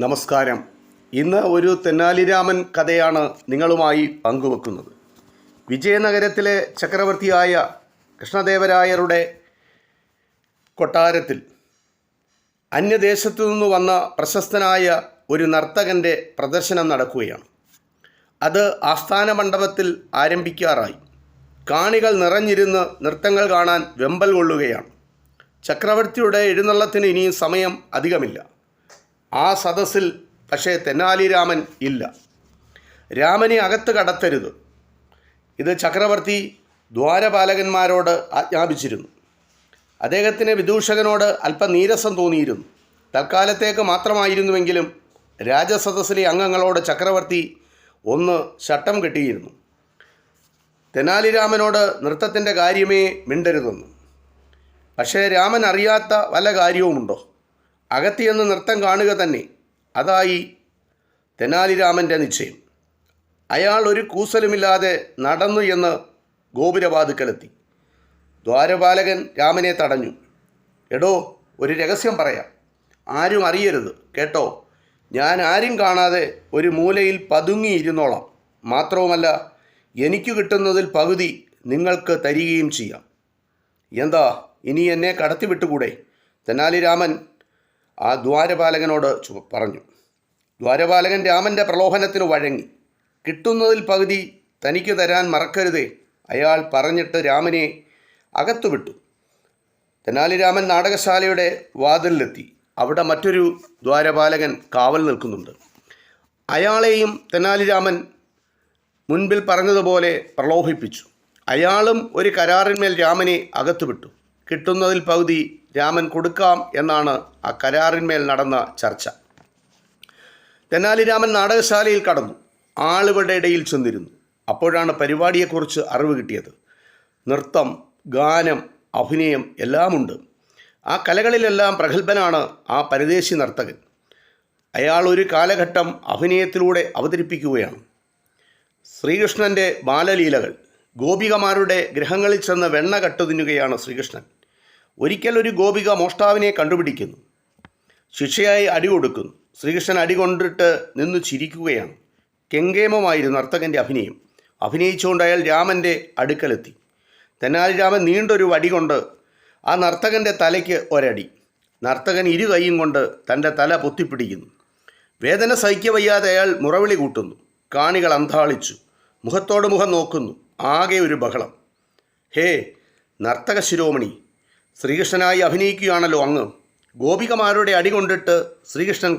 നമസ്കാരം. ഇന്ന് ഒരു തെന്നാലിരാമൻ കഥയാണ് നിങ്ങളുമായി പങ്കുവെക്കുന്നത്. വിജയനഗരത്തിലെ ചക്രവർത്തിയായ കൃഷ്ണദേവരായരുടെ കൊട്ടാരത്തിൽ അന്യദേശത്തു നിന്ന് വന്ന പ്രശസ്തനായ ഒരു നർത്തകൻ്റെ പ്രദർശനം നടക്കുകയാണ്. അത് ആസ്ഥാന മണ്ഡപത്തിൽ ആരംഭിക്കാറായി. കാണികൾ നിറഞ്ഞിരുന്ന് നൃത്തങ്ങൾ കാണാൻ വെമ്പൽ കൊള്ളുകയാണ്. ചക്രവർത്തിയുടെ എഴുന്നള്ളത്തിന് ഇനിയും സമയം അധികമില്ല. ആ സദസ്സിൽ പക്ഷേ തെന്നാലിരാമൻ ഇല്ല. രാമനെ അകത്ത് കടത്തരുത്, ഇത് ചക്രവർത്തി ദ്വാരപാലകന്മാരോട് ആജ്ഞാപിച്ചിരുന്നു. അദ്ദേഹത്തിന് വിദൂഷകനോട് അല്പം നീരസം തോന്നിയിരുന്നു. തൽക്കാലത്തേക്ക് മാത്രമായിരുന്നുവെങ്കിലും രാജസദസ്സിലെ അംഗങ്ങളോട് ചക്രവർത്തി ഒന്ന് ശട്ടം കെട്ടിയിരുന്നു. തെനാലിരാമനോട് നൃത്തത്തിൻ്റെ കാര്യമേ മിണ്ടരുതെന്ന്. പക്ഷേ രാമൻ അറിയാത്ത വല്ല കാര്യവുമുണ്ടോ? അകത്തിയെന്ന് നൃത്തം കാണുക തന്നെ, അതായി തെനാലിരാമൻ്റെ നിശ്ചയം. അയാൾ ഒരു കൂസലുമില്ലാതെ നടന്നു എന്ന് ഗോപുരവാതിക്കലെത്തി. ദ്വാരപാലകൻ രാമനെ തടഞ്ഞു. എടോ, ഒരു രഹസ്യം പറയാം, ആരും അറിയരുത് കേട്ടോ. ഞാൻ ആരും കാണാതെ ഒരു മൂലയിൽ പതുങ്ങിയിരുന്നോളാം. മാത്രവുമല്ല, എനിക്ക് കിട്ടുന്നതിൽ പകുതി നിങ്ങൾക്ക് തരികയും ചെയ്യാം. എന്താ, ഇനി എന്നെ കടത്തിവിട്ടുകൂടെ? തെനാലിരാമൻ ആ ദ്വാരപാലകനോട് പറഞ്ഞു. ദ്വാരപാലകൻ രാമൻ്റെ പ്രലോഭനത്തിന് വഴങ്ങി. കിട്ടുന്നതിൽ പകുതി തനിക്ക് തരാൻ മറക്കരുതേ, അയാൾ പറഞ്ഞിട്ട് രാമനെ അകത്തുവിട്ടു. തെനാലിരാമൻ നാടകശാലയുടെ വാതിലിലെത്തി. അവിടെ മറ്റൊരു ദ്വാരപാലകൻ കാവൽ നിൽക്കുന്നുണ്ട്. അയാളെയും തെനാലിരാമൻ മുൻപിൽ പറഞ്ഞതുപോലെ പ്രലോഭിപ്പിച്ചു. അയാളും ഒരു കരാറിന്മേൽ രാമനെ അകത്തുവിട്ടു. കിട്ടുന്നതിൽ പകുതി രാമൻ കൊടുക്കാം എന്നാണ് ആ കരാറിന്മേൽ നടന്ന ചർച്ച. തെനാലിരാമൻ നാടകശാലയിൽ കടന്നു. ആളുകളുടെ ഇടയിൽ ചെന്നിരുന്നു. അപ്പോഴാണ് പരിപാടിയെക്കുറിച്ച് അറിവ് കിട്ടിയത്. നൃത്തം, ഗാനം, അഭിനയം എല്ലാമുണ്ട്. ആ കലകളിലെല്ലാം പ്രഗത്ഭനാണ് ആ പരദേശി നർത്തകൻ. അയാൾ ഒരു കാലഘട്ടം അഭിനയത്തിലൂടെ അവതരിപ്പിക്കുകയാണ്. ശ്രീകൃഷ്ണൻ്റെ ബാലലീലകൾ. ഗോപികമാരുടെ ഗൃഹങ്ങളിൽ ചെന്ന് വെണ്ണ കട്ടുതിന്നുകയാണ് ശ്രീകൃഷ്ണൻ. ഒരിക്കൽ ഒരു ഗോപിക മോഷ്ടാവിനെ കണ്ടുപിടിക്കുന്നു. ശിക്ഷയായി അടി കൊടുക്കുന്നു. ശ്രീകൃഷ്ണൻ അടി കൊണ്ടിട്ട് നിന്ന് ചിരിക്കുകയാണ്. കെങ്കേമമായിരുന്നു നർത്തകൻ്റെ അഭിനയം. അഭിനയിച്ചുകൊണ്ട് അയാൾ രാമൻ്റെ അടുക്കലെത്തി. തെനാലിരാമൻ നീണ്ടൊരു വടി കൊണ്ട് ആ നർത്തകൻ്റെ തലയ്ക്ക് ഒരടി. നർത്തകൻ ഇരു കൈയും കൊണ്ട് തൻ്റെ തല പൊത്തിപ്പിടിക്കുന്നു. വേദന സഹിക്കവയ്യാതെ അയാൾ മുറവിളി കൂട്ടുന്നു. കാണികൾ അന്താളിച്ചു. മുഖത്തോട് മുഖം നോക്കുന്നു. ആകെ ഒരു ബഹളം. ഹേ നർത്തക ശിരോമണി, ശ്രീകൃഷ്ണനായി അഭിനയിക്കുകയാണല്ലോ അങ്ങ്. ഗോപികമാരുടെ അടി കൊണ്ടിട്ട് ശ്രീകൃഷ്ണൻ